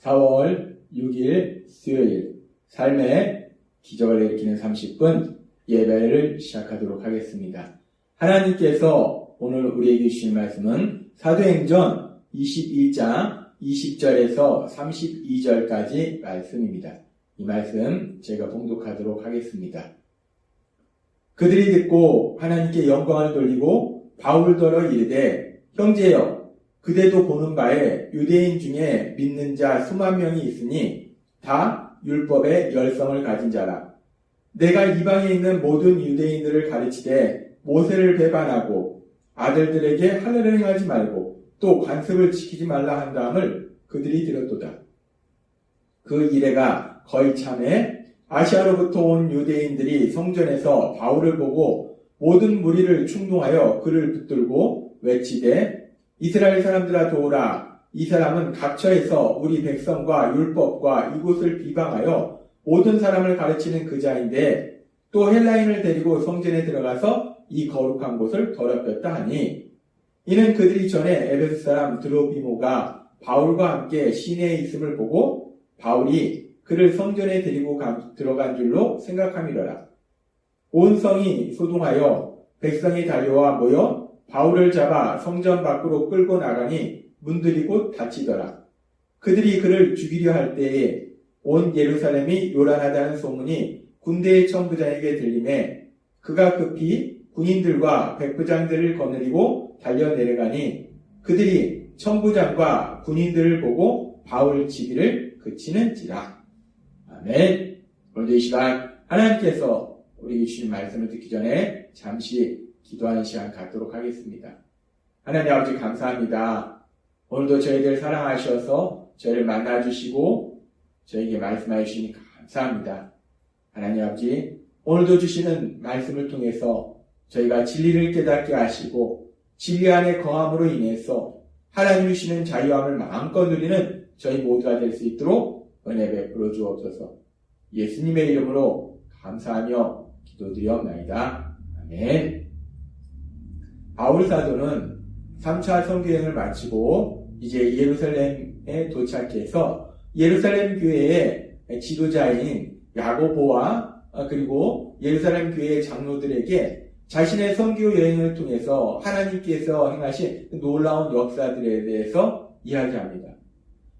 4월 6일 수요일 삶의 기적을 일으키는 30분 예배를 시작하도록 하겠습니다. 하나님께서 오늘 우리에게 주신 말씀은 사도행전 21장 20절에서 32절까지 말씀입니다. 이 말씀 제가 봉독하도록 하겠습니다. 그들이 듣고 하나님께 영광을 돌리고 바울더러 이르되 형제여 그대도 보는 바에 유대인 중에 믿는 자 수만 명이 있으니 다 율법의 열성을 가진 자라. 내가 이방에 있는 모든 유대인들을 가르치되 모세를 배반하고 아들들에게 할례를 행하지 말고 또 관습을 지키지 말라 한 다음을 그들이 들었도다. 그 이래가 거의 참에 아시아로부터 온 유대인들이 성전에서 바울을 보고 모든 무리를 충동하여 그를 붙들고 외치되 이스라엘 사람들아 도오라. 이 사람은 각처에서 우리 백성과 율법과 이곳을 비방하여 모든 사람을 가르치는 그 자인데 또 헬라인을 데리고 성전에 들어가서 이 거룩한 곳을 더럽혔다 하니 이는 그들이 전에 에베소 사람 드로비모가 바울과 함께 시내에 있음을 보고 바울이 그를 성전에 데리고 들어간 줄로 생각함이로라. 온 성이 소동하여 백성이 달려와 모여 바울을 잡아 성전 밖으로 끌고 나가니 문들이 곧 닫히더라. 그들이 그를 죽이려 할 때에 온 예루살렘이 요란하다는 소문이 군대의 천부장에게 들리매 그가 급히 군인들과 백부장들을 거느리고 달려 내려가니 그들이 천부장과 군인들을 보고 바울 치기를 그치는지라. 아멘. 오늘도 이 시간 하나님께서 우리 주신 말씀을 듣기 전에 잠시 기도하는 시간 갖도록 하겠습니다. 하나님 아버지 감사합니다. 오늘도 저희들 사랑하셔서 저희를 만나주시고 저에게 말씀해 주시니 감사합니다. 하나님 아버지 오늘도 주시는 말씀을 통해서 저희가 진리를 깨닫게 하시고 진리 안에 거함으로 인해서 하나님 주시는 자유함을 마음껏 누리는 저희 모두가 될 수 있도록 은혜 베풀어 주옵소서. 예수님의 이름으로 감사하며 기도드리옵나이다. 아멘. 바울 사도는 3차 선교여행을 마치고 이제 예루살렘에 도착해서 예루살렘 교회의 지도자인 야고보와 그리고 예루살렘 교회의 장로들에게 자신의 선교 여행을 통해서 하나님께서 행하신 놀라운 역사들에 대해서 이야기합니다.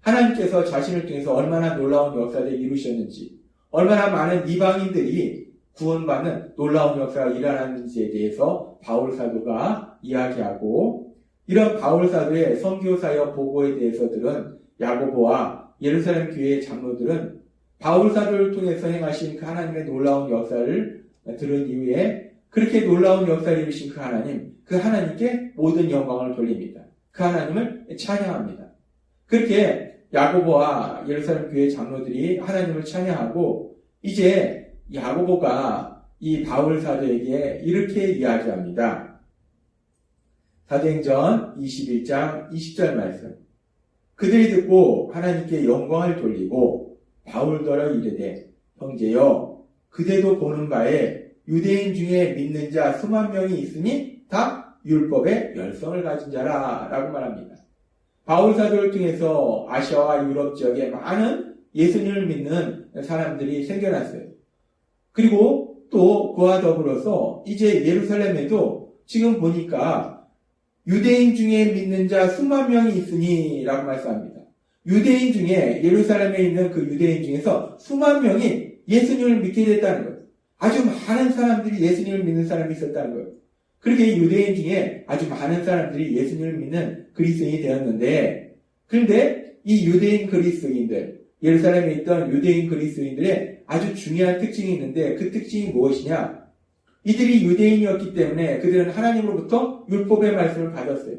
하나님께서 자신을 통해서 얼마나 놀라운 역사들을 이루셨는지, 얼마나 많은 이방인들이 구원받는 놀라운 역사가 일어났는지에 대해서 바울 사도가 이야기하고 이런 바울 사도의 선교 사역 보고에 대해서들은 야고보와 예루살렘 교회의 장로들은 바울 사도를 통해서 행하신 그 하나님의 놀라운 역사를 들은 이후에 그렇게 놀라운 역사를 이루신 그 하나님께 모든 영광을 돌립니다. 그 하나님을 찬양합니다. 그렇게 야고보와 예루살렘 교회 장로들이 하나님을 찬양하고 이제 야고보가 이 바울 사도에게 이렇게 이야기합니다. 사도행전 21장 20절 말씀. 그들이 듣고 하나님께 영광을 돌리고 바울더러 이르되 형제여 그대도 보는 바에 유대인 중에 믿는 자 수만 명이 있으니 다 율법의 열성을 가진 자라 라고 말합니다. 바울 사도를 통해서 아시아와 유럽 지역에 많은 예수님을 믿는 사람들이 생겨났어요. 그리고 또 그와 더불어서 이제 예루살렘에도 지금 보니까 유대인 중에 믿는 자 수만 명이 있으니 라고 말씀합니다. 유대인 중에 예루살렘에 있는 그 유대인 중에서 수만 명이 예수님을 믿게 됐다는 거예요. 아주 많은 사람들이 예수님을 믿는 사람이 있었다는 거예요. 그렇게 유대인 중에 아주 많은 사람들이 예수님을 믿는 그리스도인이 되었는데 그런데 이 유대인 그리스도인들 예루살렘에 있던 유대인 그리스도인들의 아주 중요한 특징이 있는데 그 특징이 무엇이냐? 이들이 유대인이었기 때문에 그들은 하나님으로부터 율법의 말씀을 받았어요.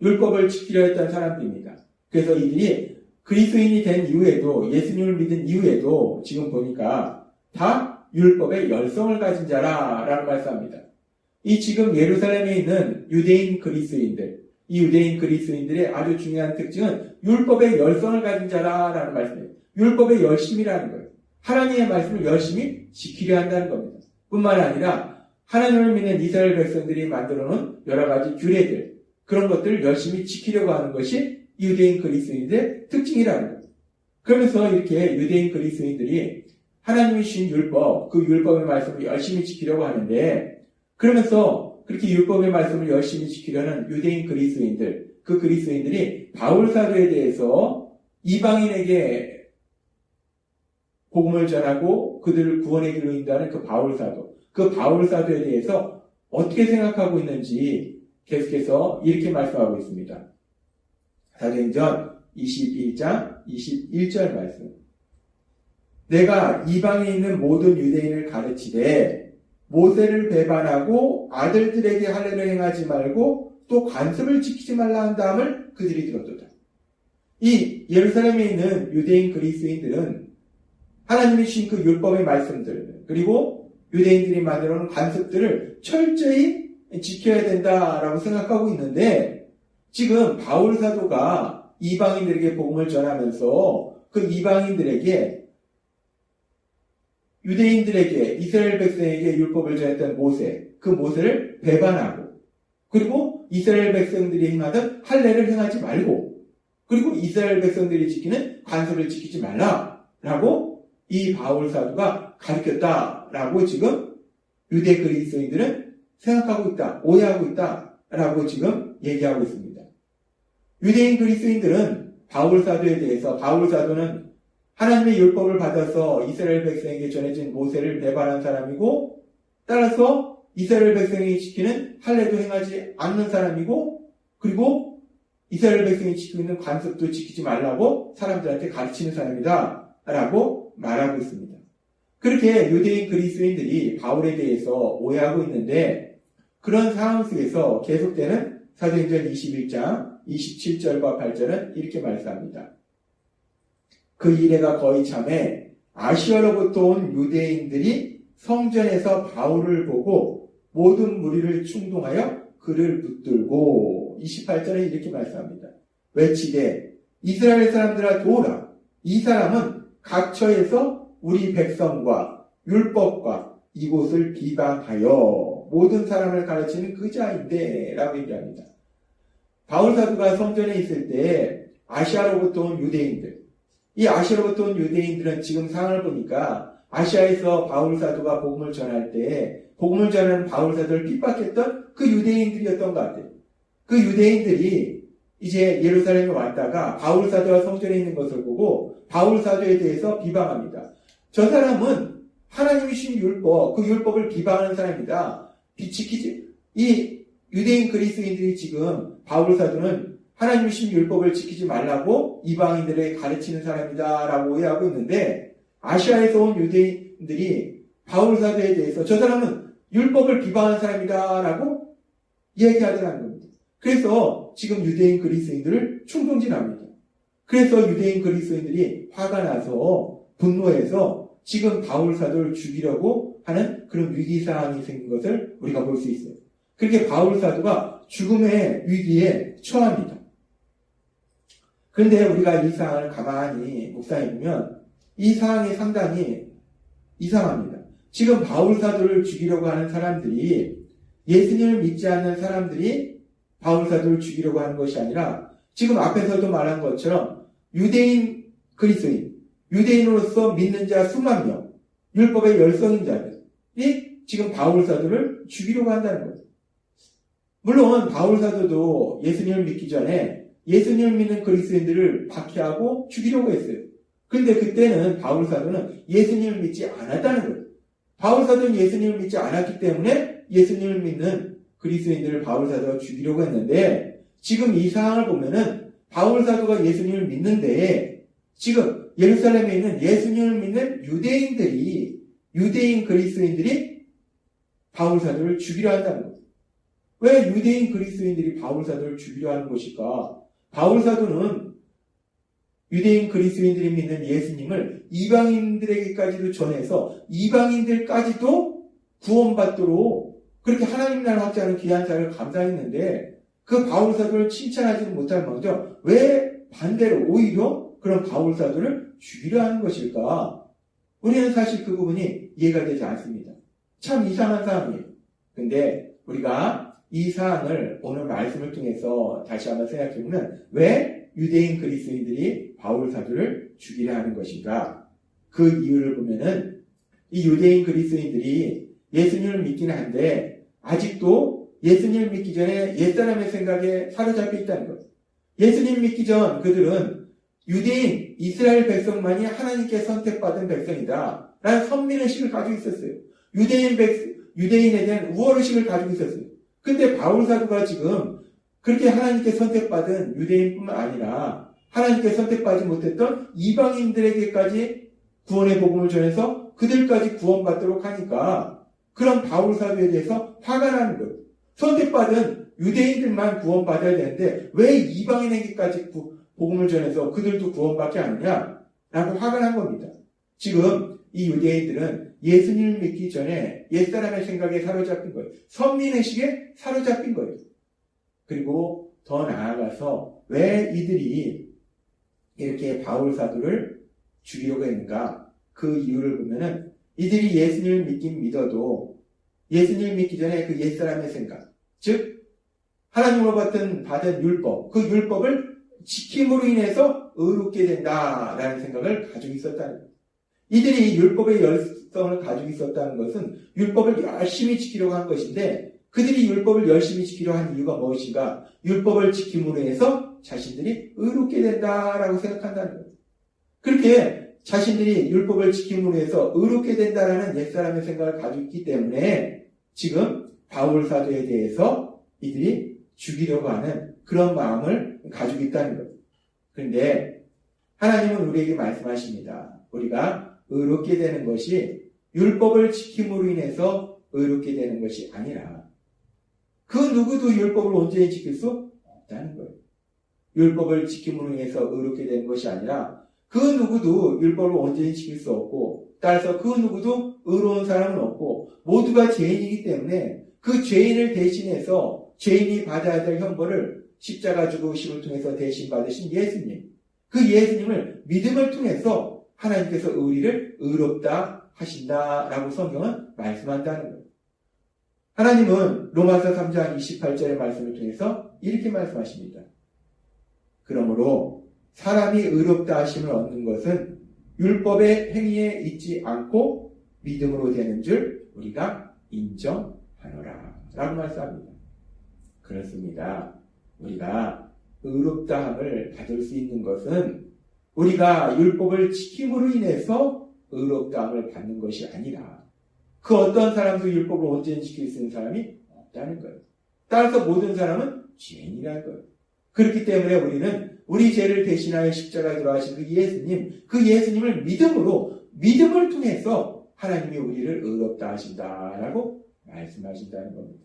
율법을 지키려 했던 사람들입니다. 그래서 이들이 그리스도인이 된 이후에도 예수님을 믿은 이후에도 지금 보니까 다 율법의 열성을 가진 자라라고 말씀합니다. 이 지금 예루살렘에 있는 유대인 그리스도인들 이 유대인 그리스도인들의 아주 중요한 특징은 율법의 열성을 가진 자라라는 말씀이에요. 율법의 열심이라는 거예요. 하나님의 말씀을 열심히 지키려 한다는 겁니다. 뿐만 아니라 하나님을 믿는 이스라엘 백성들이 만들어놓은 여러 가지 규례들 그런 것들을 열심히 지키려고 하는 것이 유대인 그리스도인들의 특징이라는 거예요. 그러면서 이렇게 유대인 그리스도인들이 하나님이 주신 율법, 그 율법의 말씀을 열심히 지키려고 하는데, 그러면서 그렇게 율법의 말씀을 열심히 지키려는 유대인 그리스도인들, 그 그리스도인들이 바울 사도에 대해서 이방인에게 복음을 전하고 그들을 구원의 길로 인도하는 그 바울 사도에 대해서 어떻게 생각하고 있는지 계속해서 이렇게 말씀하고 있습니다. 사도행전 21장 21절 말씀. 내가 이방에 있는 모든 유대인을 가르치되 모세를 배반하고 아들들에게 할례를 행하지 말고 또 관습을 지키지 말라 한 다음을 그들이 들었도다. 이 예루살렘에 있는 유대인 그리스도인들은 하나님이 주신 그 율법의 말씀들, 그리고 유대인들이 만들어 놓은 관습들을 철저히 지켜야 된다라고 생각하고 있는데, 지금 바울 사도가 이방인들에게 복음을 전하면서 그 이방인들에게, 유대인들에게, 이스라엘 백성에게 율법을 전했던 모세, 그 모세를 배반하고, 그리고 이스라엘 백성들이 행하던 할례를 행하지 말고, 그리고 이스라엘 백성들이 지키는 관습을 지키지 말라라고 이 바울 사도가 가르쳤다라고 지금 유대 그리스도인들은 생각하고 있다, 오해하고 있다라고 지금 얘기하고 있습니다. 유대인 그리스도인들은 바울 사도에 대해서, 바울 사도는 하나님의 율법을 받아서 이스라엘 백성에게 전해진 모세를 배반한 사람이고, 따라서 이스라엘 백성이 지키는 할례도 행하지 않는 사람이고, 그리고 이스라엘 백성이 지키고 있는 관습도 지키지 말라고 사람들한테 가르치는 사람이다 라고 말하고 있습니다. 그렇게 유대인 그리스도인들이 바울에 대해서 오해하고 있는데, 그런 상황 속에서 계속되는 사도행전 21장 27절과 8절은 이렇게 말씀합니다. 그 이래가 거의 참에 아시아로부터 온 유대인들이 성전에서 바울을 보고 모든 무리를 충동하여 그를 붙들고, 28절에 이렇게 말씀합니다. 외치되 이스라엘 사람들아 도우라. 이 사람은 각처에서 우리 백성과 율법과 이곳을 비방하여 모든 사람을 가르치는 그 자인데 라고 얘기합니다. 바울 사도가 성전에 있을 때 아시아로부터 온 유대인들, 이 아시아로부터 온 유대인들은 지금 상황을 보니까 아시아에서 바울 사도가 복음을 전할 때 복음을 전하는 바울 사도를 핍박했던 그 유대인들이었던 것 같아요. 그 유대인들이 이제 예루살렘에 왔다가 바울 사도가 성전에 있는 것을 보고 바울 사도에 대해서 비방합니다. 저 사람은 하나님이 주신 율법, 그 율법을 비방하는 사람이다. 이 유대인 그리스도인들이 지금 바울 사도는 하나님이 주신 율법을 지키지 말라고 이방인들에게 가르치는 사람이다 라고 오해하고 있는데, 아시아에서 온 유대인들이 바울 사도에 대해서 저 사람은 율법을 비방하는 사람이다 라고 얘기하더라는 겁니다. 그래서 지금 유대인 그리스도인들을 충동질합니다. 그래서 유대인 그리스도인들이 화가 나서 분노해서 지금 바울 사도를 죽이려고 하는 그런 위기상황이 생긴 것을 우리가 볼 수 있어요. 그렇게 바울 사도가 죽음의 위기에 처합니다. 그런데 우리가 이 상황을 가만히 묵상해보면 이 상황이 상당히 이상합니다. 지금 바울 사도를 죽이려고 하는 사람들이, 예수님을 믿지 않는 사람들이 바울 사도를 죽이려고 하는 것이 아니라, 지금 앞에서도 말한 것처럼 유대인 그리스도인, 유대인으로서 믿는 자 수만 명, 율법의 열성인 자들이 지금 바울 사도를 죽이려고 한다는 거예요. 물론 바울 사도도 예수님을 믿기 전에 예수님을 믿는 그리스도인들을 박해하고 죽이려고 했어요. 그런데 그때는 바울 사도는 예수님을 믿지 않았다는 거예요. 바울 사도는 예수님을 믿지 않았기 때문에 예수님을 믿는 그리스도인들을 바울 사도가 죽이려고 했는데, 지금 이 상황을 보면은 바울 사도가 예수님을 믿는데 지금 예루살렘에 있는 예수님을 믿는 유대인 그리스도인들이 바울 사도를 죽이려 한다는 거예요. 왜 유대인 그리스도인들이 바울 사도를 죽이려 하는 것일까? 바울 사도는 유대인 그리스도인들이 믿는 예수님을 이방인들에게까지도 전해서 이방인들까지도 구원받도록 그렇게 하나님 나라 확장하는 귀한 사역을 감당했는데, 그 바울 사도를 칭찬하지는 못할 망정 왜 반대로 오히려 그런 바울 사도를 죽이려 하는 것일까? 우리는 사실 그 부분이 이해가 되지 않습니다. 참 이상한 상황이에요. 근데 우리가 이 사항을 오늘 말씀을 통해서 다시 한번 생각해보면, 왜 왜 유대인 그리스도인들이 바울 사도를 죽이려 하는 것인가? 그 이유를 보면은 이 유대인 그리스도인들이 예수님을 믿기는 한데 아직도 예수님을 믿기 전에 옛사람의 생각에 사로잡혀 있다는 것. 예수님 믿기 전 그들은 유대인, 이스라엘 백성만이 하나님께 선택받은 백성이다 라는 선민의식을 가지고 있었어요. 유대인에 대한 우월의식을 가지고 있었어요. 근데 바울 사도가 지금 그렇게 하나님께 선택받은 유대인뿐만 아니라 하나님께 선택받지 못했던 이방인들에게까지 구원의 복음을 전해서 그들까지 구원받도록 하니까 그런 바울 사도에 대해서 화가 나는 거예요. 선택받은 유대인들만 구원받아야 되는데 왜 이방인에게까지 복음을 전해서 그들도 구원받지 않느냐? 라고 화가 난 겁니다. 지금 이 유대인들은 예수님을 믿기 전에 옛사람의 생각에 사로잡힌 거예요. 선민의식에 사로잡힌 거예요. 그리고 더 나아가서 왜 이들이 이렇게 바울 사도를 죽이려고 했는가? 그 이유를 보면은 이들이 예수님을 믿긴 믿어도 예수님을 믿기 전에 그 옛사람의 생각, 즉 하나님으로부터 받은 율법, 그 율법을 지킴으로 인해서 의롭게 된다라는 생각을 가지고 있었다는 거예요. 이들이 율법의 열성을 가지고 있었다는 것은 율법을 열심히 지키려고 한 것인데 그들이 율법을 열심히 지키려 한 이유가 무엇인가? 율법을 지킴으로 해서 자신들이 의롭게 된다라고 생각한다는 거예요. 그렇게 자신들이 율법을 지킴으로 해서 의롭게 된다라는 옛사람의 생각을 가지고 있기 때문에 지금 바울 사도에 대해서 이들이 죽이려고 하는 그런 마음을 가지고 있다는 거예요. 그런데 하나님은 우리에게 말씀하십니다. 우리가 의롭게 되는 것이 율법을 지킴으로 인해서 의롭게 되는 것이 아니라 그 누구도 율법을 온전히 지킬 수 없다는 거예요. 율법을 지킴으로 인해서 의롭게 되는 것이 아니라 그 누구도 율법을 온전히 지킬 수 없고 따라서 그 누구도 의로운 사람은 없고 모두가 죄인이기 때문에 그 죄인을 대신해서 죄인이 받아야 될 형벌을 십자가 죽으심을 통해서 대신 받으신 예수님, 그 예수님을 믿음을 통해서 하나님께서 우리를 의롭다 하신다라고 성경은 말씀한다는 거예요. 하나님은 로마서 3장 28절의 말씀을 통해서 이렇게 말씀하십니다. 그러므로 사람이 의롭다 하심을 얻는 것은 율법의 행위에 있지 않고 믿음으로 되는 줄 우리가 인정하노라 라고 말씀합니다. 그렇습니다. 우리가 의롭다함을 받을 수 있는 것은 우리가 율법을 지킴으로 인해서 의롭다함을 받는 것이 아니라 그 어떤 사람도 율법을 온전히 지킬 수 있는 사람이 없다는 거예요. 따라서 모든 사람은 죄인이라는 거예요. 그렇기 때문에 우리는 우리 죄를 대신하여 십자가에 들어가신 그 예수님을 믿음을 통해서 하나님이 우리를 의롭다 하신다라고 말씀하신다는 겁니다.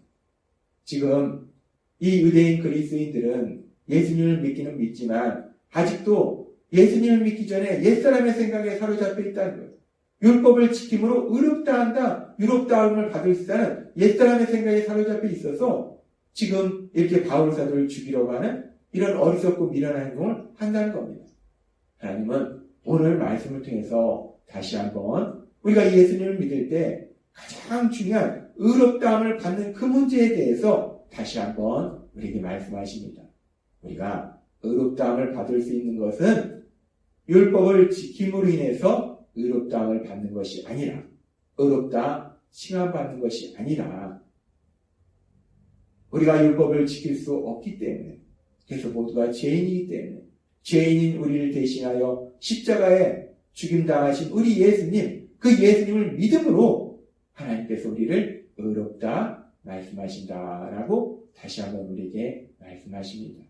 지금 이 유대인 그리스도인들은 예수님을 믿기는 믿지만 아직도 예수님을 믿기 전에 옛사람의 생각에 사로잡혀 있다는 거예요. 율법을 지킴으로 의롭다 한다, 의롭다함을 받을 수 있다는 옛사람의 생각에 사로잡혀 있어서 지금 이렇게 바울 사도를 죽이려고 하는 이런 어리석고 미련한 행동을 한다는 겁니다. 하나님은 오늘 말씀을 통해서 다시 한번 우리가 예수님을 믿을 때 가장 중요한 의롭다함을 받는 그 문제에 대해서 다시 한번 우리에게 말씀하십니다. 우리가 의롭다함을 받을 수 있는 것은 율법을 지킴으로 인해서 의롭다함을 받는 것이 아니라 의롭다 칭함받는 것이 아니라 우리가 율법을 지킬 수 없기 때문에 그래서 모두가 죄인이기 때문에 죄인인 우리를 대신하여 십자가에 죽임당하신 우리 예수님, 그 예수님을 믿음으로 하나님께서 우리를 의롭다 말씀하신다라고 다시 한번 우리에게 말씀하십니다.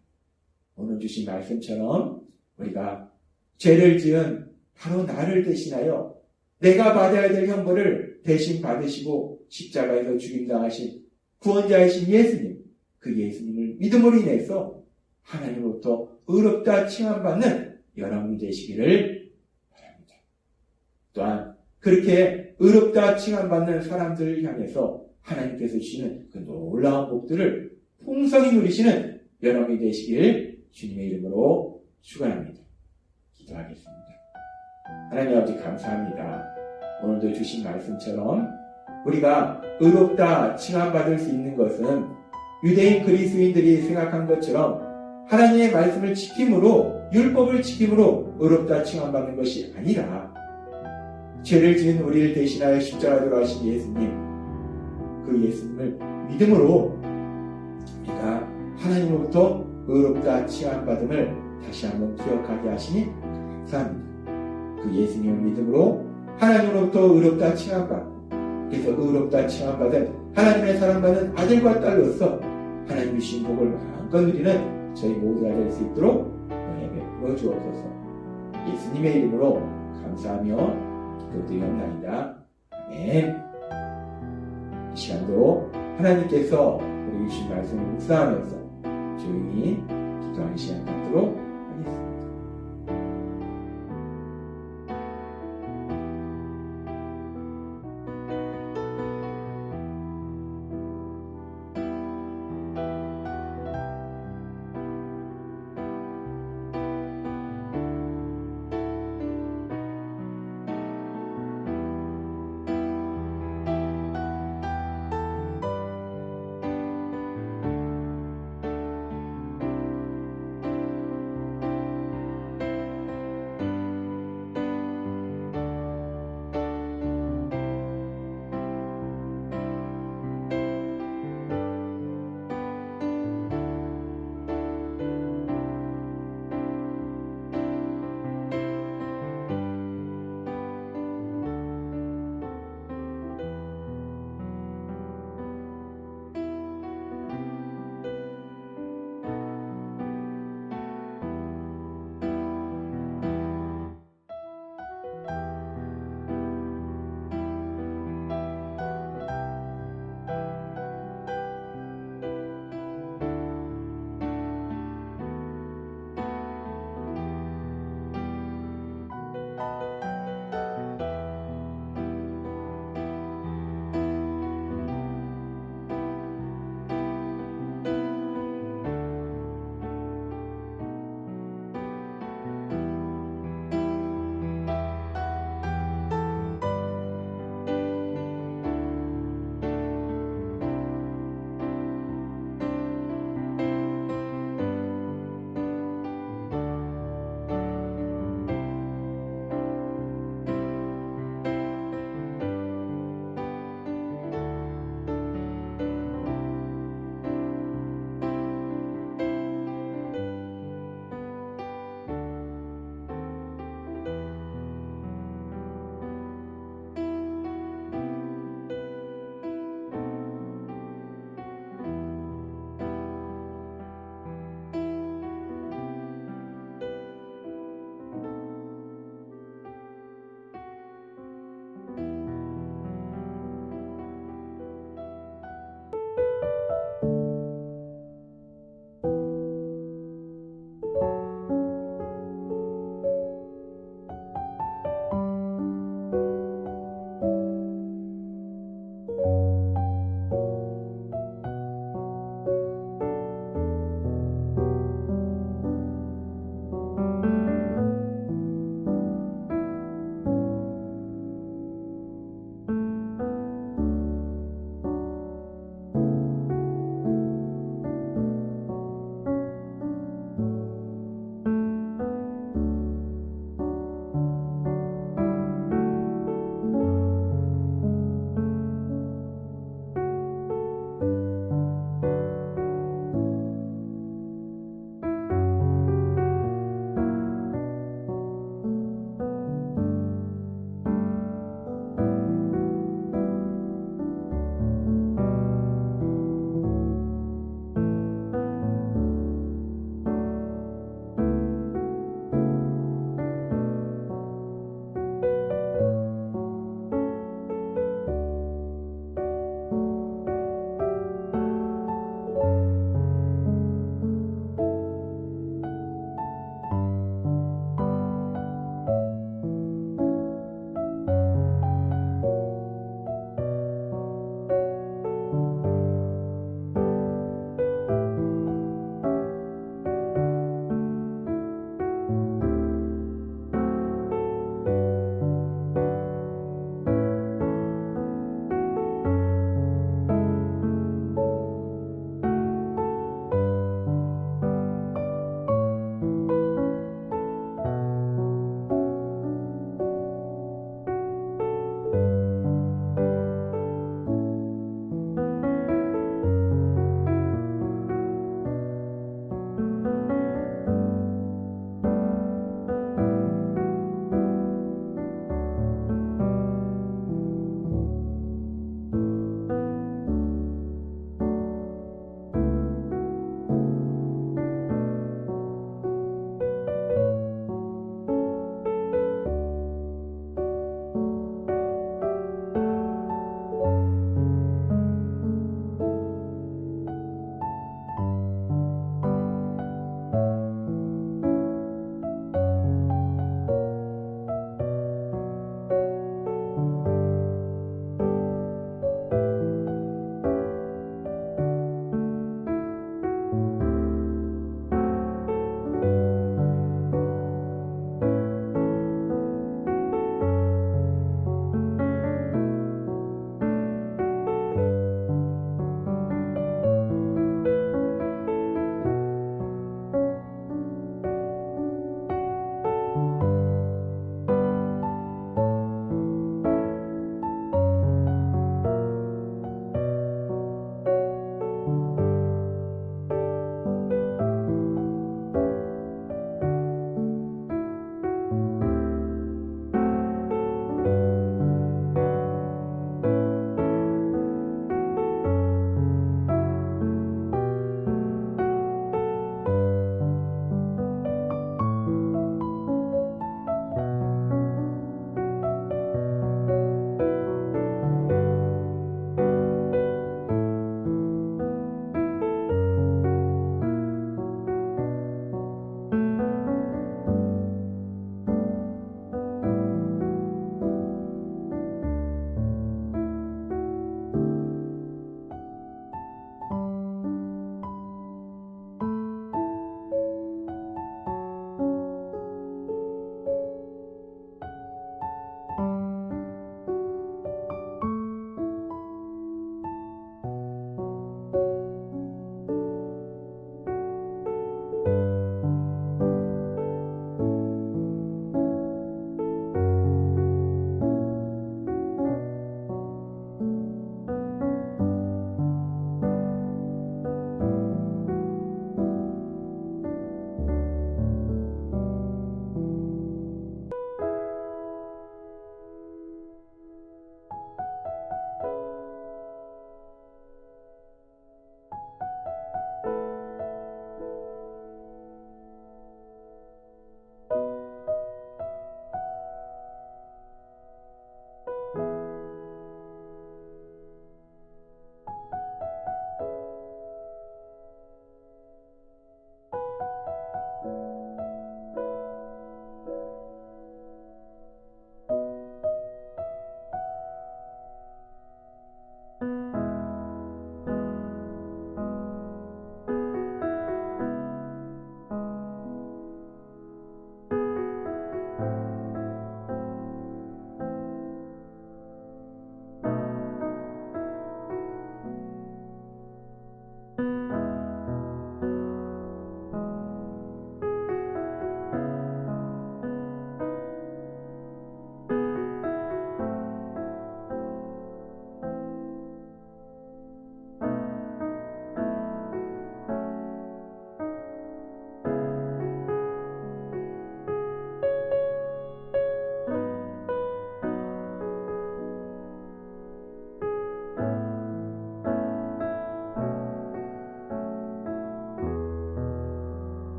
오늘 주신 말씀처럼 우리가 죄를 지은 바로 나를 대신하여 내가 받아야 될 형벌을 대신 받으시고 십자가에서 죽임당하신 구원자이신 예수님, 그 예수님을 믿음으로 인해서 하나님으로부터 의롭다 칭함받는 여러분이 되시기를 바랍니다. 또한 그렇게 의롭다 칭함받는 사람들을 향해서 하나님께서 주시는 그 놀라운 복들을 풍성히 누리시는 여러분이 되시기를 주님의 이름으로 축원합니다. 기도하겠습니다. 하나님 아버지 감사합니다. 오늘도 주신 말씀처럼 우리가 의롭다 칭함받을 수 있는 것은 유대인 그리스도인들이 생각한 것처럼 하나님의 말씀을 지킴으로, 율법을 지킴으로 의롭다 칭함받는 것이 아니라 죄를 지은 우리를 대신하여 십자가에 돌아가신 예수님, 그 예수님을 믿음으로 우리가 하나님으로부터 의롭다 칭함받음을 다시 한번 기억하게 하시니 감사합니다. 그 예수님을 믿음으로 하나님으로부터 의롭다 칭함받고, 그래서 의롭다 칭함받은 하나님의 사랑받은 아들과 딸로서 하나님이 주신 복을 마음껏 누리는 저희 모두가 될 수 있도록 은혜 베풀어 주옵소서. 예수님의 이름으로 감사하며 기도드리옵나이다. 아멘. 이 시간도 하나님께서 우리 주신 말씀을 묵상하면서 조용히 기도하는 시간 갖도록 하겠습니다.